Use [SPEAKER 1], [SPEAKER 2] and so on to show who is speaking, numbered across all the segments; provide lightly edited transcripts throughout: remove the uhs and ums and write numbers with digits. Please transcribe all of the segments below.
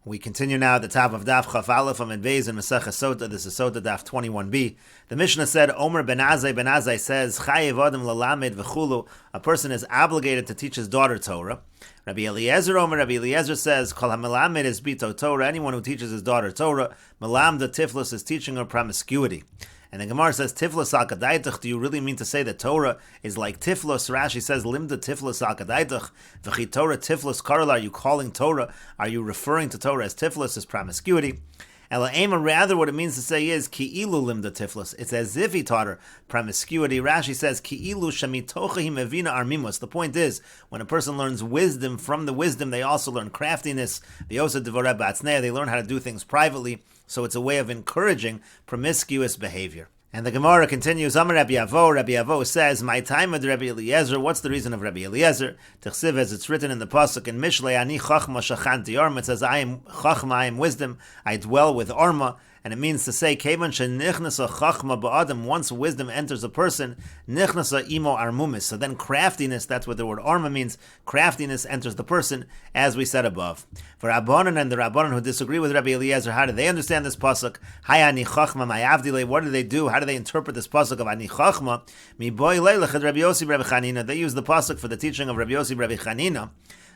[SPEAKER 1] We continue now at the top of Daf Chaf Aleph Amid Beis in Meseches Sotah. This is Sotah Daf 21b. The Mishnah said, Omer ben Azai says, Chayev Adam lalamed v'chulu. A person is obligated to teach his daughter Torah. Rabbi Eliezer says, Kol hamelamed is bito Torah. Anyone who teaches his daughter Torah, melam the tiflus is teaching her promiscuity. And the Gemara says, Tiflus akadaitach, do you really mean to say that Torah is like Tiflus? Rashi says, Limda Tiflus akadaitach, v'chi Torah Tiflus karel, are you calling Torah? Are you referring to Torah as Tiflus, as promiscuity? Ela'ema, rather what it means to say is, Ki'ilu limda Tiflus. It's as if he taught her promiscuity. Rashi says, Ki'ilu shamitocha himevina armimos. The point is, when a person learns wisdom, from the wisdom they also learn craftiness. They learn how to do things privately. So it's a way of encouraging promiscuous behavior. And the Gemara continues, Amar Rabbi Avo says, My time with Rabbi Eliezer, what's the reason of Rabbi Eliezer? T'chsiv, as it's written in the Pasuk in Mishlei, Ani chachma shachanti arma, it says, I am chachma, I am wisdom, I dwell with arma. And it means to say, Kevan shenichnasa chachma ba'adam, once wisdom enters a person, nichnasa imo armumis. So then craftiness, that's what the word arma means, craftiness enters the person, as we said above. For Rabbanan and the Rabbanan who disagree with Rabbi Eliezer, how do they understand this pasuk? Hay ani chachma ma'avdile, what do they do? How do they interpret this pasuk of ani chachma? Mi boi leilach Rabbi Yossi Rabbi Chanina. They use the pasuk for the teaching of Rabbi Yossi Rabbi Chanina.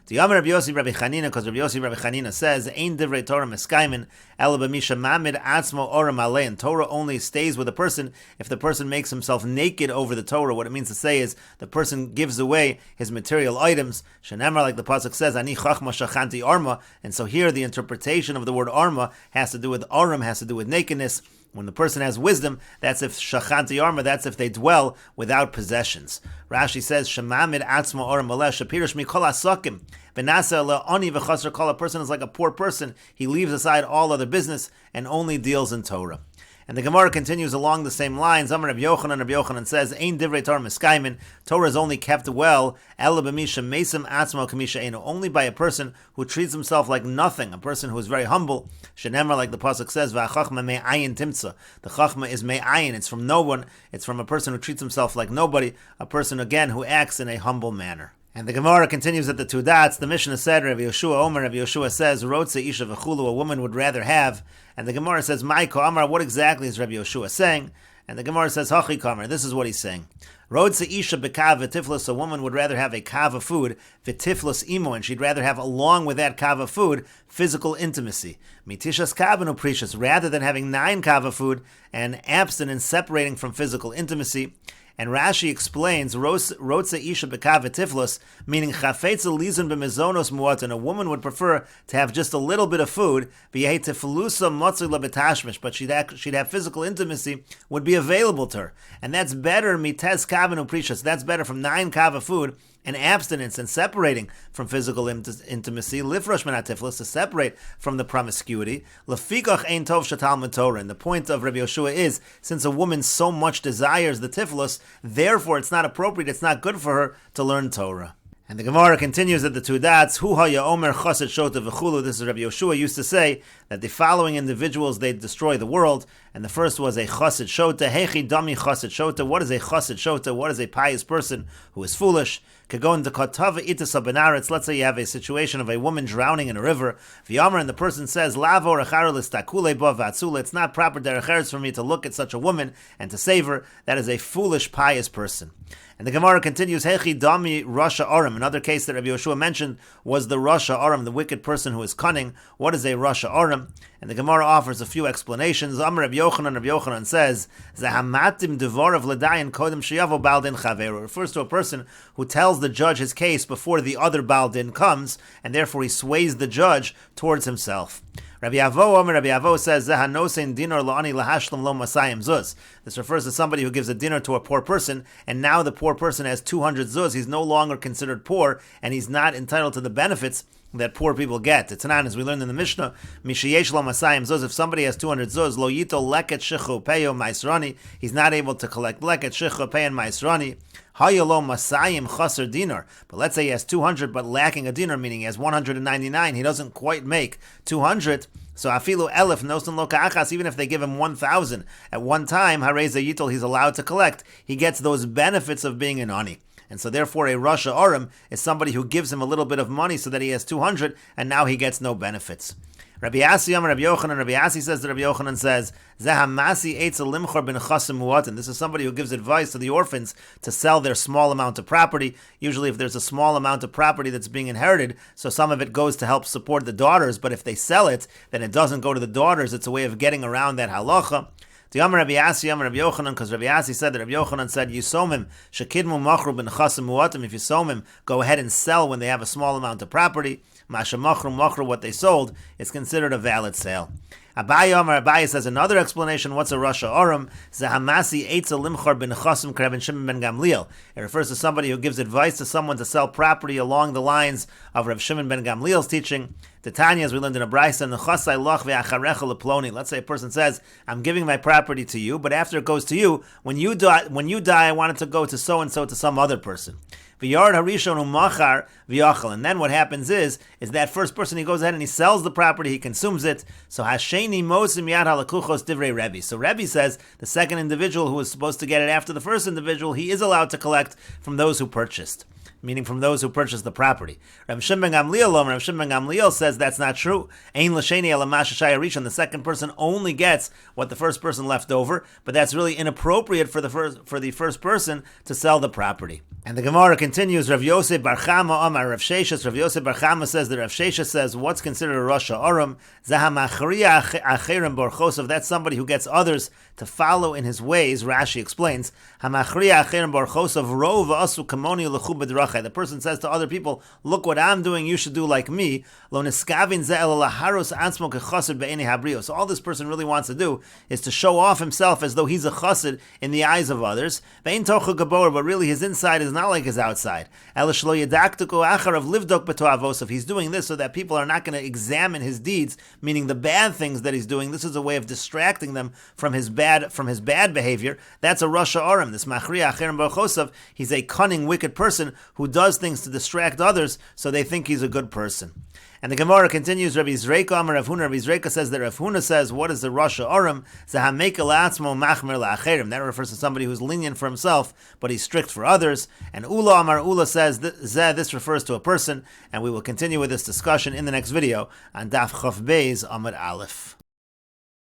[SPEAKER 1] The Amar Rabbi Yossi Rabbi Chanina, because Rabbi Yossi Rabbi Chanina says, "Ein divrei Torah meskaimin ela b'misha mamid atzmo oram alei." And Torah only stays with a person if the person makes himself naked over the Torah. What it means to say is the person gives away his material items. Shenemar, like the pasuk says, "Ani chachma shachanti arma." And so here the interpretation of the word arma has to do with aram, has to do with nakedness. When the person has wisdom, that's if shachanti arma, that's if they dwell without possessions. Rashi says, Shemamid atzmo oram aleh shapirish mikol asakim v'nasa le'oni v'chasar kol. A person is like a poor person. He leaves aside all other business and only deals in Torah. And the Gemara continues along the same lines. Amar Rabbi Yochanan says, Ein divrei Torah miskaimin. Torah is only kept well, ela b'misha mesim atzmo k'misha einu, only by a person who treats himself like nothing, a person who is very humble. Shenemar, like the pasuk says, v'achachma me'ayin timtza. The chachma is me'ayin. It's from no one. It's from a person who treats himself like nobody, a person again who acts in a humble manner. And the Gemara continues at the two dots. The Mishnah said, Rabbi Yeshua says, Rotze isha v'chulu, a woman would rather have. And the Gemara says, Maiko Amar, what exactly is Rabbi Yeshua saying? And the Gemara says, Hachi Kamar, this is what he's saying. Rotze isha b'kav v'tiflus, a woman would rather have a kav of food, v'tiflus imo, and she'd rather have, along with that kav of food, physical intimacy. Mitishas kavanu precious, rather than having 9 kav of food and abstinence separating from physical intimacy. And Rashi explains, Rotze isha b'kav v'tiflus, meaning chafetza lizun b'mezonos muatan. A woman would prefer to have just a little bit of food, v'yeh tiflusa motzei lebetashmish, but she'd have physical intimacy would be available to her, and that's better mites kavanu precious. That's better from 9 kav of food and abstinence and separating from physical intimacy, lifrosh menatiflus, to separate from the promiscuity. Lefikach ein tov shetalmud Torah. And the point of Rabbi Yeshua is, since a woman so much desires the tiflus, therefore it's not appropriate, it's not good for her to learn Torah. And the Gemara continues at the two dots, Hu haya omer chassid shota v'chulu. This is Rabbi Yeshua used to say that the following individuals, they destroy the world. And the first was a chassid shota. Hechi dami chassid shota. What is a chassid shota? What is a pious person who is foolish? Kagon de kotava itasa benaretz. Let's say you have a situation of a woman drowning in a river. V'yamer, and the person says, Lavo rechara listakule bo v'atzule. It's not proper derech eretz for me to look at such a woman and to save her. That is a foolish, pious person. And the Gemara continues, Hechi dami rasha aram. Another case that Rabbi Yeshua mentioned was the rasha aram, the wicked person who is cunning. What is a rasha aram? And the Gemara offers a few explanations. Amar Rabbi Yochanan says, Zahamatim devorav l'dayin kodem sheyavo baldin chaveru. Refers to a person who tells the judge his case before the other baldin comes, and therefore he sways the judge towards himself. Rabbi Avo says, dinar la'ani lahashlam lo masayim zuz. This refers to somebody who gives a dinner to a poor person, and now the poor person has 200 zuz. He's no longer considered poor, and he's not entitled to the benefits that poor people get. It's not, as we learned in the Mishnah, Mishayesh lo masayim zuz. If somebody has 200 zuz, lo yito leket shichu peyo maisrani, he's not able to collect leket shichu peyo maisrani. Hayalo masayim chaser dinar. But let's say he has 200 but lacking a dinar, meaning he has 199. He doesn't quite make 200. So afilu elif nosen lo ka'achas, even if they give him 1,000 at one time, harei zayitol, he's allowed to collect. He gets those benefits of being an ani. And so therefore a Rasha Aram is somebody who gives him a little bit of money so that he has 200 and now he gets no benefits. Rabbi Yassi Rabbi Yochanan. Rabbi Yassi says that Rabbi Yochanan says, Zahamasi eitz limchor ben chasim muatin. This is somebody who gives advice to the orphans to sell their small amount of property. Usually if there's a small amount of property that's being inherited, so some of it goes to help support the daughters, but if they sell it, then it doesn't go to the daughters. It's a way of getting around that halacha. The Amar Rabbi Yassi, Amar Rabbi Yochanan, because Rabbi Yassi said that Rabbi Yochanan said, Yisomim, Shekidmu Machru ben Chasim Muatim, if Yisomim, go ahead and sell when they have a small amount of property. Masha Machru, what they sold, is considered a valid sale. Abaye Amar Abaye says another explanation. What's a Rasha Aram? Zahamasi Eitzel Limchar ben Chasim Kreben Shimon ben Gamliel. It refers to somebody who gives advice to someone to sell property along the lines of Rav Shimon ben Gamliel's teaching. The Tanya, as we learned in a Brisa, Nechasai Loch ve'acharecha leploni. Let's say a person says, "I'm giving my property to you, but after it goes to you, when you die, I want it to go to so and so to some other person." V'yard harishon u'machar v'yachal. And then what happens is that first person, he goes ahead and he sells the property, he consumes it. So hasheni mosim yad halakuchos divrei Rebbe. So Rebbe says the second individual who was supposed to get it after the first individual, he is allowed to collect from those who purchased, meaning from those who purchased the property. Rav Shimon ben Gamliel says that's not true. Ein l'sheni ela ma sheshai harishon. The second person only gets what the first person left over, but that's really inappropriate for the first person to sell the property. And the Gemara continues, Rav Yosef Bar Chama Amar Rav Sheshes. Rav Yosef Bar Chama says that Rav Sheshes says, what's considered a Rasha Aram? Zahamachriya acherim borchosov. That's somebody who gets others to follow in his ways. Rashi explains, Hamachriya acherim borchosov rov asu kamoni lechu b'drachai. The person says to other people, look what I'm doing, you should do like me. Lo neskavin ze el laharos ansmo kechassid be'enei habrios. So all this person really wants to do is to show off himself as though he's a chassid in the eyes of others. Ve'in tocha gabor, but really his inside is not like his outside. He's doing this so that people are not going to examine his deeds, meaning the bad things that he's doing. This is a way of distracting them from his bad behavior. That's a Rasha Aram. This Machriya Acherim Barchosov, he's a cunning, wicked person who does things to distract others so they think he's a good person. And the Gemara continues, Rabbi Zreika Amar Rav Huna. Rabbi Zreika says that Rav Huna says, what is the Rasha Aram? Zahameka la'atzmo machmer la'acherim. That refers to somebody who's lenient for himself, but he's strict for others. And Ula Amar Ula says, this refers to a person. And we will continue with this discussion in the next video on Daf Chof Beis Amud Aleph.